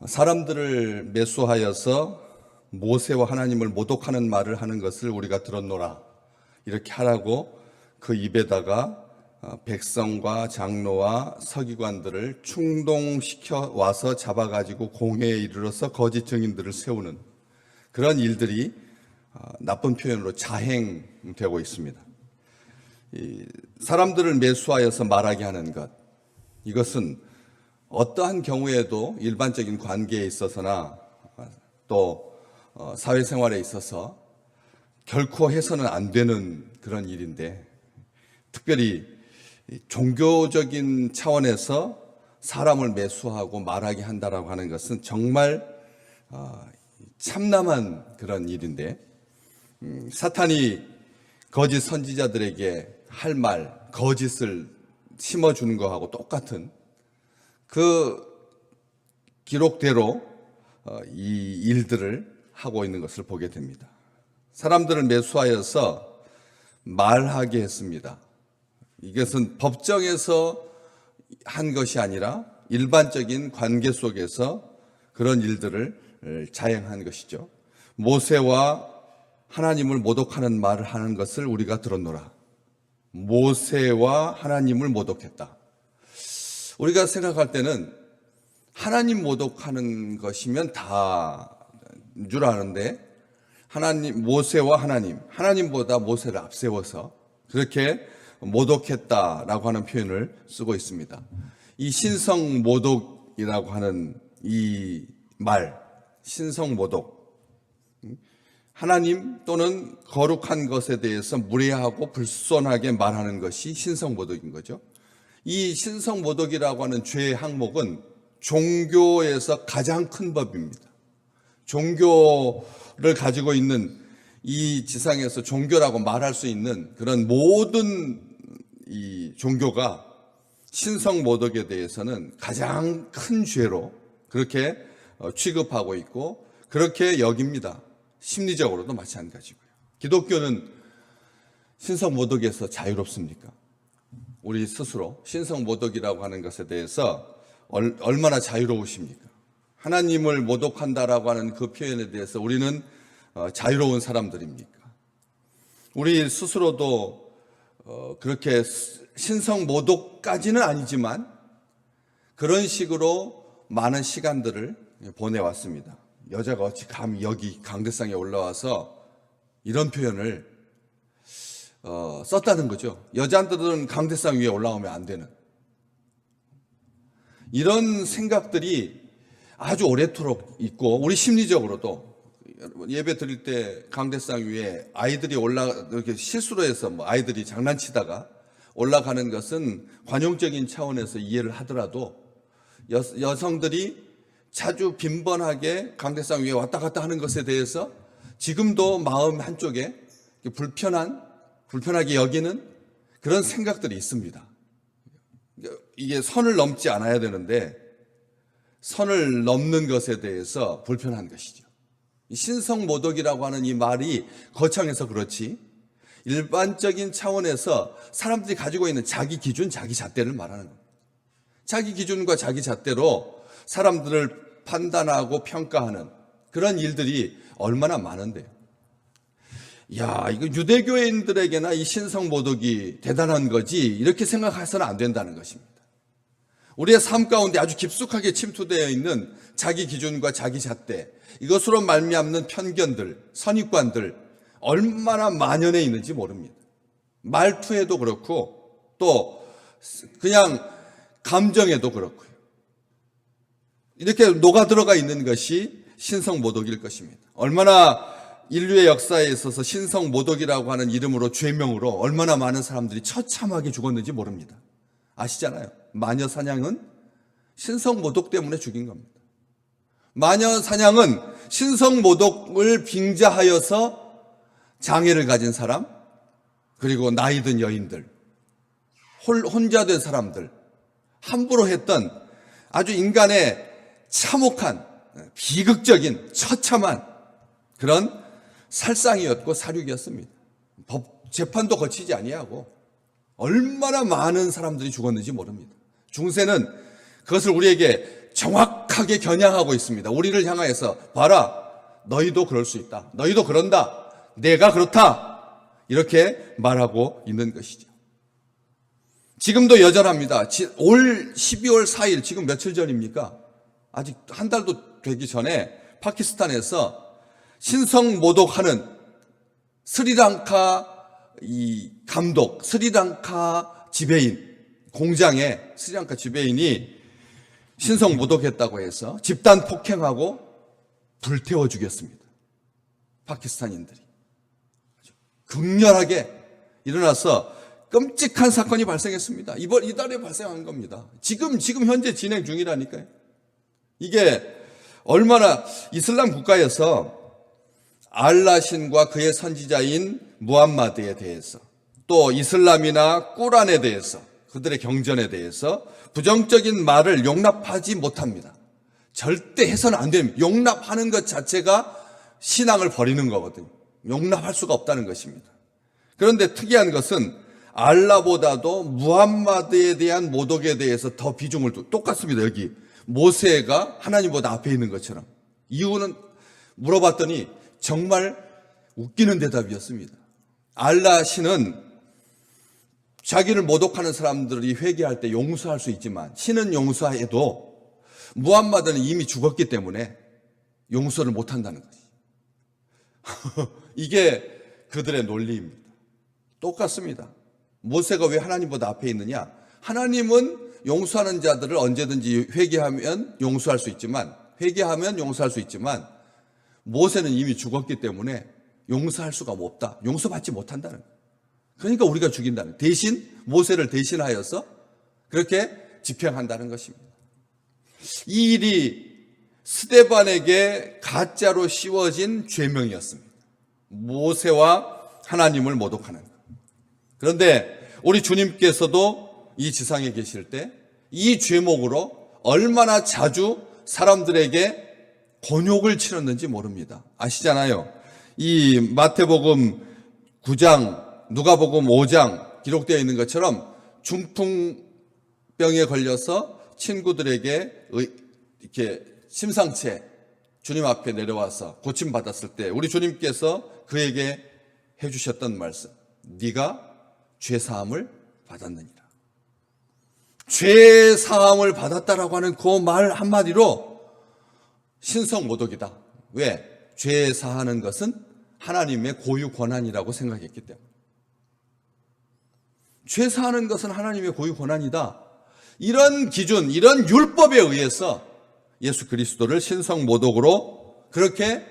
사람들을 매수하여서 모세와 하나님을 모독하는 말을 하는 것을 우리가 들었노라. 이렇게 하라고 그 입에다가 백성과 장로와 서기관들을 충동시켜 와서 잡아가지고 공회에 이르러서 거짓 증인들을 세우는 그런 일들이 나쁜 표현으로 자행되고 있습니다. 사람들을 매수하여서 말하게 하는 것, 이것은 어떠한 경우에도 일반적인 관계에 있어서나 또 사회생활에 있어서 결코 해서는 안 되는 그런 일인데, 특별히 종교적인 차원에서 사람을 매수하고 말하게 한다라고 하는 것은 정말 참담한 그런 일인데, 사탄이 거짓 선지자들에게 할 말, 거짓을 심어주는 것하고 똑같은 그 기록대로 이 일들을 하고 있는 것을 보게 됩니다. 사람들을 매수하여서 말하게 했습니다. 이것은 법정에서 한 것이 아니라 일반적인 관계 속에서 그런 일들을 자행한 것이죠. 모세와 하나님을 모독하는 말을 하는 것을 우리가 들었노라. 모세와 하나님을 모독했다. 우리가 생각할 때는 하나님 모독하는 것이면 다인 줄 아는데, 모세와 하나님보다 모세를 앞세워서 그렇게 모독했다라고 하는 표현을 쓰고 있습니다. 이 신성 모독이라고 하는 이 말, 신성 모독, 하나님 또는 거룩한 것에 대해서 무례하고 불손하게 말하는 것이 신성 모독인 거죠. 이 신성 모독이라고 하는 죄의 항목은 종교에서 가장 큰 법입니다. 종교를 가지고 있는 이 지상에서 종교라고 말할 수 있는 그런 모든 이 종교가 신성 모독에 대해서는 가장 큰 죄로 그렇게 취급하고 있고 그렇게 여깁니다. 심리적으로도 마찬가지고요. 기독교는 신성 모독에서 자유롭습니까? 우리 스스로 신성 모독이라고 하는 것에 대해서 얼마나 자유로우십니까? 하나님을 모독한다라고 하는 그 표현에 대해서 우리는 자유로운 사람들입니까? 우리 스스로도 그렇게 신성 모독까지는 아니지만 그런 식으로 많은 시간들을 보내왔습니다. 여자가 어찌 감히 여기 강대상에 올라와서 이런 표현을 썼다는 거죠. 여자들은 강대상 위에 올라오면 안 되는 이런 생각들이 아주 오래도록 있고, 우리 심리적으로도 예배 드릴 때 강대상 위에 아이들이 이렇게 실수로 해서 아이들이 장난치다가 올라가는 것은 관용적인 차원에서 이해를 하더라도 여성들이 자주 빈번하게 강대상 위에 왔다 갔다 하는 것에 대해서 지금도 마음 한쪽에 불편하게 여기는 그런 생각들이 있습니다. 이게 선을 넘지 않아야 되는데 선을 넘는 것에 대해서 불편한 것이죠. 신성 모독이라고 하는 이 말이 거창해서 그렇지, 일반적인 차원에서 사람들이 가지고 있는 자기 기준, 자기 잣대를 말하는 겁니다. 자기 기준과 자기 잣대로 사람들을 판단하고 평가하는 그런 일들이 얼마나 많은데요. 이거 유대교인들에게나 이 신성 모독이 대단한 거지 이렇게 생각해서는 안 된다는 것입니다. 우리의 삶 가운데 아주 깊숙하게 침투되어 있는 자기 기준과 자기 잣대, 이것으로 말미암는 편견들, 선입관들 얼마나 만연해 있는지 모릅니다. 말투에도 그렇고 또 그냥 감정에도 그렇고요. 이렇게 녹아들어가 있는 것이 신성 모독일 것입니다. 얼마나 인류의 역사에 있어서 신성 모독이라고 하는 이름으로, 죄명으로 얼마나 많은 사람들이 처참하게 죽었는지 모릅니다. 아시잖아요. 마녀 사냥은 신성 모독 때문에 죽인 겁니다. 마녀 사냥은 신성 모독을 빙자하여서 장애를 가진 사람, 그리고 나이 든 여인들, 혼자 된 사람들, 함부로 했던 아주 인간의 참혹한, 비극적인, 처참한 그런 살상이었고 사륙이었습니다. 재판도 거치지 아니하고 얼마나 많은 사람들이 죽었는지 모릅니다. 중세는 그것을 우리에게 정확하게 강력하게 겨냥하고 있습니다. 우리를 향하여서 봐라, 너희도 그럴 수 있다. 너희도 그런다. 내가 그렇다. 이렇게 말하고 있는 것이죠. 지금도 여전합니다. 올 12월 4일, 지금 며칠 전입니까? 아직 한 달도 되기 전에 파키스탄에서 신성 모독하는 스리랑카 이 감독, 스리랑카 지배인, 공장에 스리랑카 지배인이 신성 모독했다고 해서 집단 폭행하고 불태워 죽였습니다. 파키스탄인들이. 극렬하게 일어나서 끔찍한 사건이 발생했습니다. 이달에 발생한 겁니다. 지금 현재 진행 중이라니까요. 이게 얼마나 이슬람 국가에서 알라 신과 그의 선지자인 무함마드에 대해서, 또 이슬람이나 꾸란에 대해서, 그들의 경전에 대해서 부정적인 말을 용납하지 못합니다. 절대 해서는 안 됩니다. 용납하는 것 자체가 신앙을 버리는 거거든요. 용납할 수가 없다는 것입니다. 그런데 특이한 것은 알라보다도 무함마드에 대한 모독에 대해서 더 비중을 똑같습니다. 여기 모세가 하나님보다 앞에 있는 것처럼. 이유는 물어봤더니 정말 웃기는 대답이었습니다. 알라 신은 자기를 모독하는 사람들이 회개할 때 용서할 수 있지만, 신은 용서해도 무함마드는 이미 죽었기 때문에 용서를 못한다는 거지. 이게 그들의 논리입니다. 똑같습니다. 모세가 왜 하나님보다 앞에 있느냐? 하나님은 용서하는 자들을 언제든지 회개하면 용서할 수 있지만, 모세는 이미 죽었기 때문에 용서할 수가 없다. 용서받지 못한다는 거예요. 그러니까 우리가 죽인다는, 대신 모세를 대신하여서 그렇게 집행한다는 것입니다. 이 일이 스데반에게 가짜로 씌워진 죄명이었습니다. 모세와 하나님을 모독하는 것. 그런데 우리 주님께서도 이 지상에 계실 때 이 죄목으로 얼마나 자주 사람들에게 곤욕을 치렀는지 모릅니다. 아시잖아요. 이 마태복음 9장, 누가복음 5장 기록되어 있는 것처럼 중풍병에 걸려서 친구들에게 이렇게 심상치 주님 앞에 내려와서 고침받았을 때 우리 주님께서 그에게 해주셨던 말씀, 네가 죄사함을 받았느니라. 죄사함을 받았다라고 하는 그 말 한마디로 신성모독이다. 왜? 죄사하는 것은 하나님의 고유 권한이라고 생각했기 때문에. 죄사하는 것은 하나님의 고유 권한이다. 이런 기준, 이런 율법에 의해서 예수 그리스도를 신성모독으로 그렇게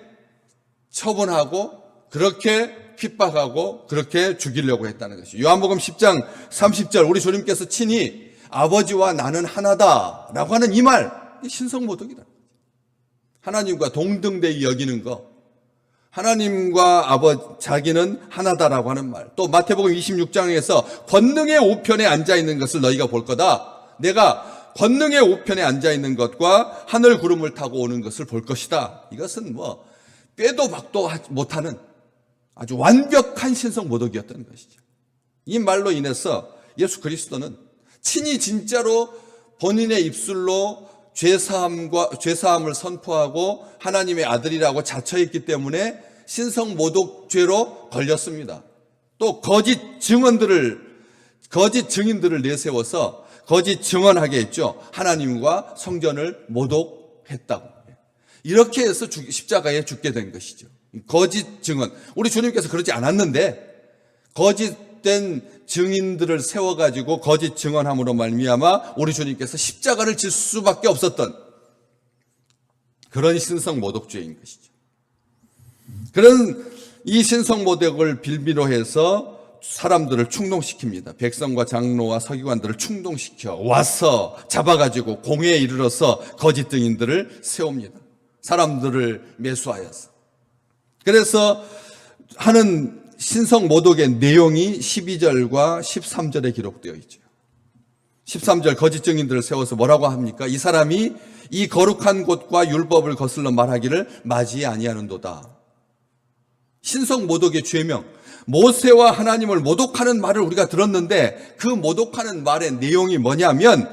처분하고 그렇게 핍박하고 그렇게 죽이려고 했다는 것이죠. 요한복음 10장 30절 우리 주님께서 친히 아버지와 나는 하나다라고 하는 이 말, 신성모독이다. 하나님과 동등되이 여기는 거, 하나님과 자기는 하나다라고 하는 말. 또 마태복음 26장에서 권능의 우편에 앉아있는 것을 너희가 볼 거다. 내가 권능의 우편에 앉아있는 것과 하늘 구름을 타고 오는 것을 볼 것이다. 이것은 빼도 박도 못하는 아주 완벽한 신성모독이었던 것이죠. 이 말로 인해서 예수 그리스도는 친히 진짜로 본인의 입술로 죄사함을 선포하고 하나님의 아들이라고 자처했기 때문에 신성모독죄로 걸렸습니다. 또 거짓 증인들을 내세워서 거짓 증언하게 했죠. 하나님과 성전을 모독했다고. 이렇게 해서 십자가에 죽게 된 것이죠. 거짓 증언. 우리 주님께서 그러지 않았는데 거짓된 증인들을 세워가지고 거짓 증언함으로 말미암아 우리 주님께서 십자가를 질 수밖에 없었던 그런 신성모독죄인 것이죠. 그런 이 신성모독을 빌미로 해서 사람들을 충동시킵니다. 백성과 장로와 서기관들을 충동시켜 와서 잡아가지고 공회에 이르러서 거짓 증인들을 세웁니다. 사람들을 매수하여서. 그래서 하는 신성모독의 내용이 12절과 13절에 기록되어 있죠. 13절 거짓 증인들을 세워서 뭐라고 합니까? 이 사람이 이 거룩한 곳과 율법을 거슬러 말하기를 맞이 아니하는도다. 신성모독의 죄명, 모세와 하나님을 모독하는 말을 우리가 들었는데 그 모독하는 말의 내용이 뭐냐면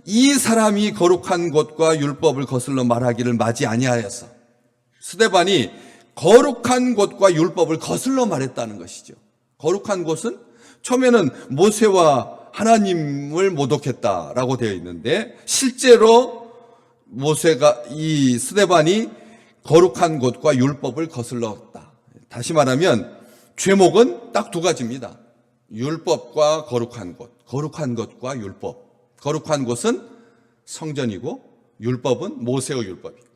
이 사람이 거룩한 곳과 율법을 거슬러 말하기를 마지 아니하였어. 스데반이 거룩한 곳과 율법을 거슬러 말했다는 것이죠. 거룩한 곳은 처음에는 모세와 하나님을 모독했다라고 되어 있는데, 실제로 이 스데반이 거룩한 곳과 율법을 거슬렀다. 다시 말하면 죄목은 딱 두 가지입니다. 율법과 거룩한 곳, 거룩한 것과 율법. 거룩한 곳은 성전이고 율법은 모세의 율법이고.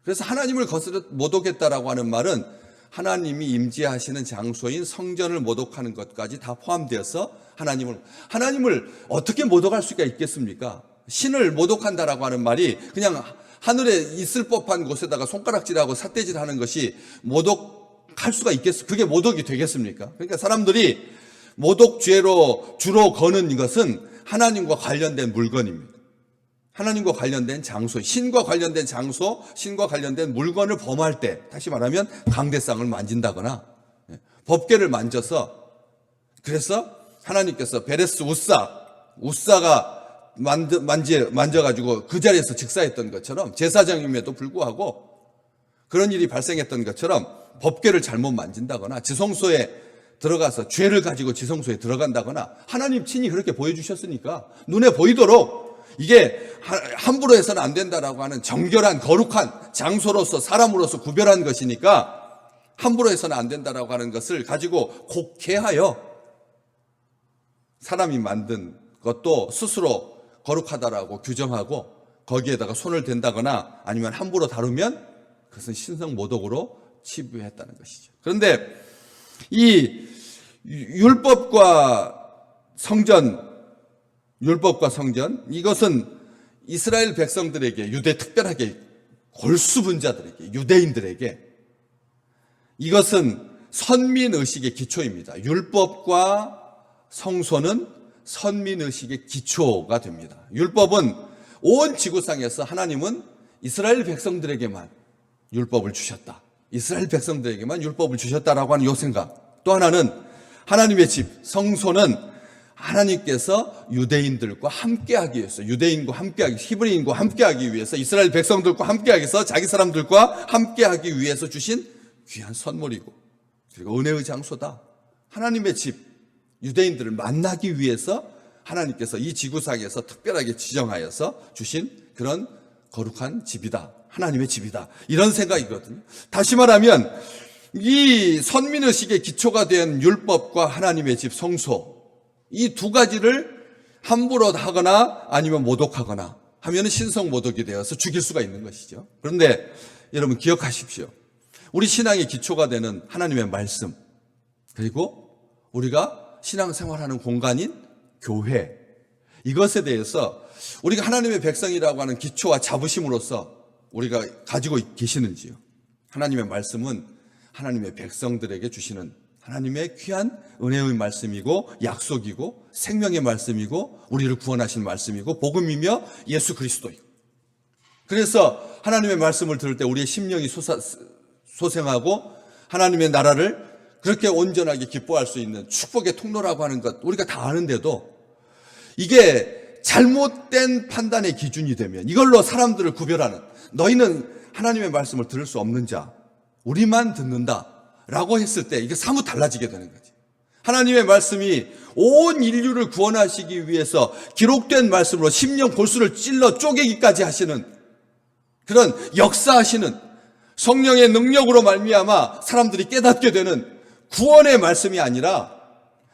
그래서 하나님을 거슬러 모독했다라고 하는 말은 하나님이 임재하시는 장소인 성전을 모독하는 것까지 다 포함되어서 하나님을 어떻게 모독할 수가 있겠습니까? 신을 모독한다라고 하는 말이 그냥 하늘에 있을 법한 곳에다가 손가락질하고 삿대질하는 것이 모독할 수가 있겠습니까? 그게 모독이 되겠습니까? 그러니까 사람들이 모독죄로 주로 거는 이것은 하나님과 관련된 물건입니다. 하나님과 관련된 장소, 신과 관련된 장소, 신과 관련된 물건을 범할 때, 다시 말하면 강대상을 만진다거나 법궤를 만져서, 그래서 하나님께서 베레스 우사가 만져가지고 그 자리에서 즉사했던 것처럼, 제사장임에도 불구하고 그런 일이 발생했던 것처럼 법궤를 잘못 만진다거나 지성소에 들어가서 죄를 가지고 지성소에 들어간다거나, 하나님 친히 그렇게 보여주셨으니까 눈에 보이도록 이게 함부로 해서는 안 된다라고 하는 정결한 거룩한 장소로서 사람으로서 구별한 것이니까 함부로 해서는 안 된다라고 하는 것을 가지고 곡해하여 사람이 만든 것도 스스로 거룩하다라고 규정하고 거기에다가 손을 댄다거나 아니면 함부로 다루면 그것은 신성모독으로 치부했다는 것이죠. 그런데 이 율법과 성전, 이것은 이스라엘 백성들에게, 특별하게 골수분자들에게, 유대인들에게 이것은 선민의식의 기초입니다. 율법과 성소는 선민의식의 기초가 됩니다. 율법은 온 지구상에서 하나님은 이스라엘 백성들에게만 율법을 주셨다. 이스라엘 백성들에게만 율법을 주셨다라고 하는 요 생각. 또 하나는 하나님의 집, 성소는 하나님께서 유대인들과 함께하기 위해서, 히브리인과 함께하기 위해서, 이스라엘 백성들과 함께하기 위해서, 자기 사람들과 함께하기 위해서 주신 귀한 선물이고, 그리고 은혜의 장소다. 하나님의 집, 유대인들을 만나기 위해서 하나님께서 이 지구상에서 특별하게 지정하여서 주신 그런 거룩한 집이다. 하나님의 집이다. 이런 생각이거든요. 다시 말하면 이 선민의식의 기초가 된 율법과 하나님의 집, 성소, 이 두 가지를 함부로 하거나 아니면 모독하거나 하면 신성모독이 되어서 죽일 수가 있는 것이죠. 그런데 여러분 기억하십시오. 우리 신앙의 기초가 되는 하나님의 말씀, 그리고 우리가 신앙생활하는 공간인 교회, 이것에 대해서 우리가 하나님의 백성이라고 하는 기초와 자부심으로서 우리가 가지고 계시는지요. 하나님의 말씀은 하나님의 백성들에게 주시는 하나님의 귀한 은혜의 말씀이고 약속이고 생명의 말씀이고 우리를 구원하신 말씀이고 복음이며 예수 그리스도이고, 그래서 하나님의 말씀을 들을 때 우리의 심령이 소생하고 하나님의 나라를 그렇게 온전하게 기뻐할 수 있는 축복의 통로라고 하는 것 우리가 다 아는데도, 이게 잘못된 판단의 기준이 되면 이걸로 사람들을 구별하는, 너희는 하나님의 말씀을 들을 수 없는 자, 우리만 듣는다 라고 했을 때 이게 사뭇 달라지게 되는 거지. 하나님의 말씀이 온 인류를 구원하시기 위해서 기록된 말씀으로 심령 골수를 찔러 쪼개기까지 하시는, 그런 역사하시는 성령의 능력으로 말미암아 사람들이 깨닫게 되는 구원의 말씀이 아니라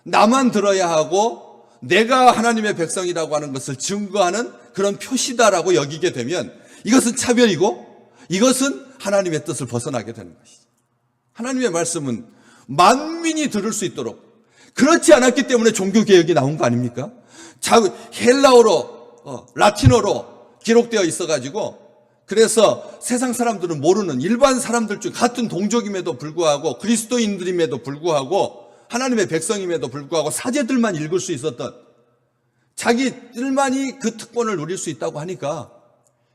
나만 들어야 하고 내가 하나님의 백성이라고 하는 것을 증거하는 그런 표시다라고 여기게 되면 이것은 차별이고 이것은 하나님의 뜻을 벗어나게 되는 것이죠. 하나님의 말씀은 만민이 들을 수 있도록, 그렇지 않았기 때문에 종교개혁이 나온 거 아닙니까? 헬라어로, 라틴어로 기록되어 있어가지고, 그래서 세상 사람들은 모르는, 일반 사람들 중 같은 동족임에도 불구하고, 그리스도인들임에도 불구하고, 하나님의 백성임에도 불구하고 사제들만 읽을 수 있었던, 자기들만이 그 특권을 누릴 수 있다고 하니까,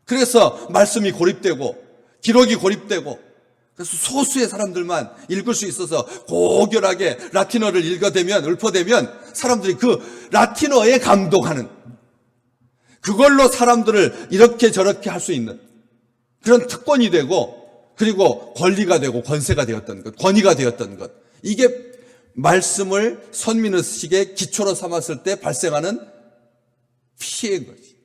그래서 말씀이 고립되고 기록이 고립되고, 그래서 소수의 사람들만 읽을 수 있어서 고결하게 라틴어를 읊어대면 사람들이 그 라틴어에 감동하는, 그걸로 사람들을 이렇게 저렇게 할 수 있는 그런 특권이 되고, 그리고 권리가 되고 권세가 되었던 것, 권위가 되었던 것, 이게 말씀을 선민의식의 기초로 삼았을 때 발생하는 피해인 거지.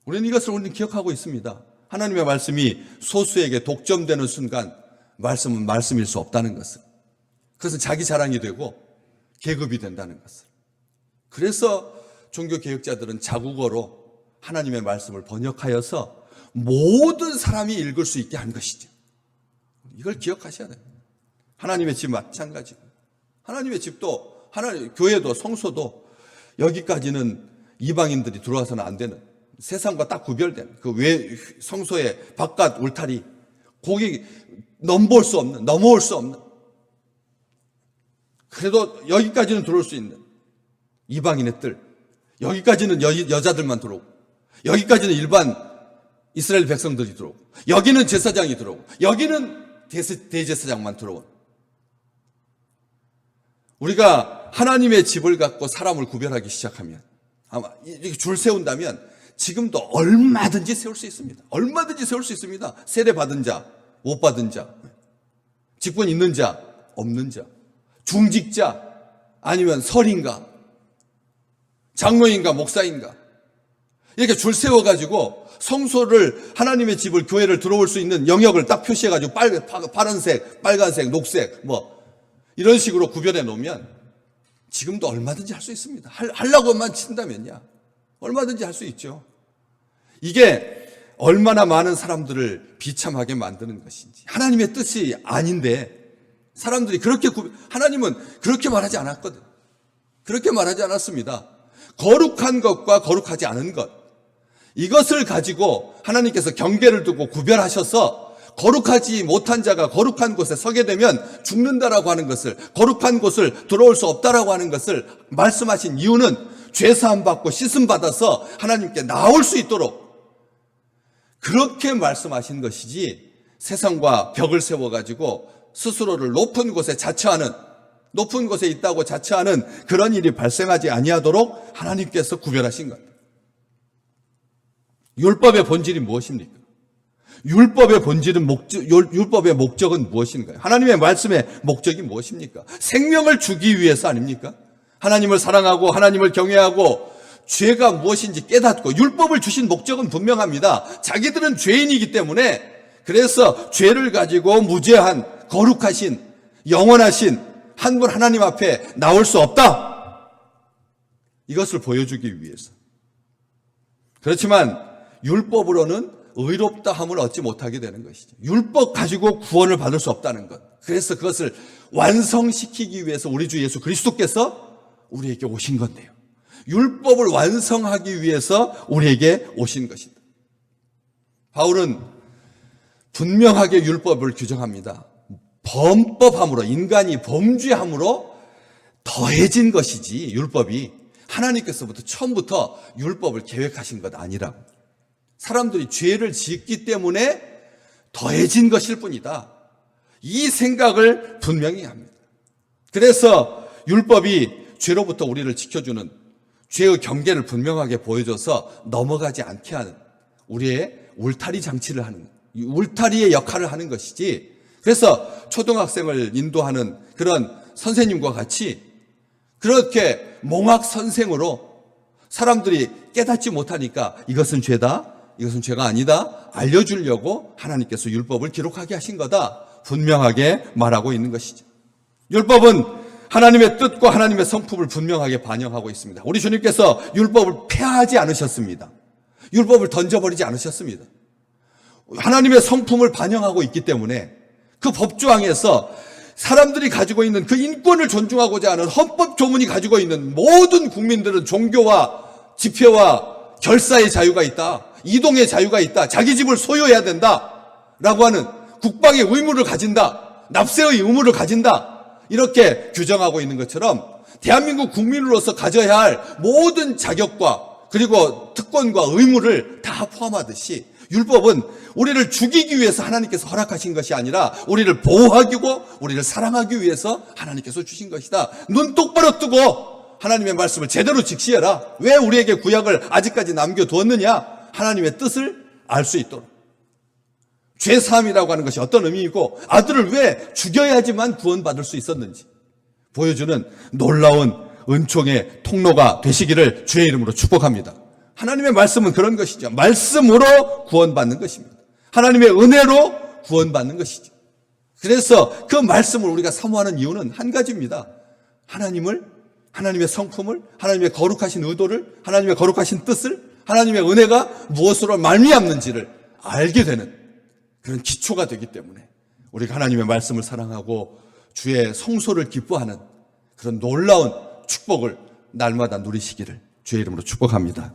우리는 우리는 기억하고 있습니다. 하나님의 말씀이 소수에게 독점되는 순간 말씀은 말씀일 수 없다는 것을. 그것은 자기 자랑이 되고 계급이 된다는 것을. 그래서 종교개혁자들은 자국어로 하나님의 말씀을 번역하여서 모든 사람이 읽을 수 있게 한 것이죠. 이걸 기억하셔야 됩니다. 하나님의 집 마찬가지고, 하나님의 집도, 교회도, 성소도 여기까지는 이방인들이 들어와서는 안 되는, 세상과 딱 구별된 그 외 성소의 바깥 울타리, 거기 넘볼 수 없는, 넘어올 수 없는, 그래도 여기까지는 들어올 수 있는 이방인의 뜰, 여기까지는 여자들만 들어오고, 여기까지는 일반 이스라엘 백성들이 들어오고, 여기는 제사장이 들어오고, 여기는 대제사장만 들어온. 우리가 하나님의 집을 갖고 사람을 구별하기 시작하면, 아마 이렇게 줄 세운다면 지금도 얼마든지 세울 수 있습니다. 얼마든지 세울 수 있습니다. 세례 받은 자, 못 받은 자, 직분 있는 자, 없는 자, 중직자, 아니면 설인가, 장로인가, 목사인가, 이렇게 줄 세워가지고 성소를, 하나님의 집을, 교회를 들어올 수 있는 영역을 딱 표시해가지고 파란색, 빨간색, 녹색, 이런 식으로 구별해 놓으면 지금도 얼마든지 할 수 있습니다. 하려고만 친다면요, 얼마든지 할 수 있죠. 이게 얼마나 많은 사람들을 비참하게 만드는 것인지. 하나님의 뜻이 아닌데 사람들이 하나님은 그렇게 말하지 않았거든. 그렇게 말하지 않았습니다. 거룩한 것과 거룩하지 않은 것, 이것을 가지고 하나님께서 경계를 두고 구별하셔서 거룩하지 못한 자가 거룩한 곳에 서게 되면 죽는다라고 하는 것을, 거룩한 곳을 들어올 수 없다라고 하는 것을 말씀하신 이유는 죄사함 받고 씻음 받아서 하나님께 나올 수 있도록 그렇게 말씀하신 것이지, 세상과 벽을 세워가지고 스스로를 높은 곳에 자처하는, 높은 곳에 있다고 자처하는 그런 일이 발생하지 아니하도록 하나님께서 구별하신 것. 율법의 본질이 무엇입니까? 율법의 본질은 율법의 목적은 무엇인가요? 하나님의 말씀의 목적이 무엇입니까? 생명을 주기 위해서 아닙니까? 하나님을 사랑하고 하나님을 경외하고 죄가 무엇인지 깨닫고, 율법을 주신 목적은 분명합니다. 자기들은 죄인이기 때문에, 그래서 죄를 가지고 무죄한, 거룩하신, 영원하신 한 분 하나님 앞에 나올 수 없다, 이것을 보여주기 위해서. 그렇지만 율법으로는 의롭다함을 얻지 못하게 되는 것이죠. 율법 가지고 구원을 받을 수 없다는 것. 그래서 그것을 완성시키기 위해서 우리 주 예수 그리스도께서 우리에게 오신 건데요. 율법을 완성하기 위해서 우리에게 오신 것입니다. 바울은 분명하게 율법을 규정합니다. 범법함으로, 인간이 범죄함으로 더해진 것이지, 율법이 하나님께서부터 처음부터 율법을 계획하신 것 아니라, 사람들이 죄를 짓기 때문에 더해진 것일 뿐이다, 이 생각을 분명히 합니다. 그래서 율법이 죄로부터 우리를 지켜주는, 죄의 경계를 분명하게 보여줘서 넘어가지 않게 하는 우리의 울타리 장치를 하는, 울타리의 역할을 하는 것이지, 그래서 초등학생을 인도하는 그런 선생님과 같이 그렇게 몽학 선생으로 사람들이 깨닫지 못하니까 이것은 죄다, 이것은 죄가 아니다 알려주려고 하나님께서 율법을 기록하게 하신 거다 분명하게 말하고 있는 것이죠. 율법은 하나님의 뜻과 하나님의 성품을 분명하게 반영하고 있습니다. 우리 주님께서 율법을 폐하지 않으셨습니다. 율법을 던져버리지 않으셨습니다. 하나님의 성품을 반영하고 있기 때문에 그 법조항에서 사람들이 가지고 있는 그 인권을 존중하고자 하는 헌법 조문이 가지고 있는 모든 국민들은 종교와 집회와 결사의 자유가 있다, 이동의 자유가 있다, 자기 집을 소유해야 된다 라고 하는 국방의 의무를 가진다, 납세의 의무를 가진다, 이렇게 규정하고 있는 것처럼 대한민국 국민으로서 가져야 할 모든 자격과 그리고 특권과 의무를 다 포함하듯이 율법은 우리를 죽이기 위해서 하나님께서 허락하신 것이 아니라 우리를 보호하고 우리를 사랑하기 위해서 하나님께서 주신 것이다. 눈 똑바로 뜨고 하나님의 말씀을 제대로 직시해라. 왜 우리에게 구약을 아직까지 남겨두었느냐? 하나님의 뜻을 알 수 있도록. 죄사함이라고 하는 것이 어떤 의미이고 아들을 왜 죽여야지만 구원받을 수 있었는지 보여주는 놀라운 은총의 통로가 되시기를 주의 이름으로 축복합니다. 하나님의 말씀은 그런 것이죠. 말씀으로 구원받는 것입니다. 하나님의 은혜로 구원받는 것이죠. 그래서 그 말씀을 우리가 사모하는 이유는 한 가지입니다. 하나님의 성품을, 하나님의 거룩하신 의도를, 하나님의 거룩하신 뜻을, 하나님의 은혜가 무엇으로 말미암는지를 알게 되는 그런 기초가 되기 때문에 우리가 하나님의 말씀을 사랑하고 주의 성소를 기뻐하는 그런 놀라운 축복을 날마다 누리시기를 주의 이름으로 축복합니다.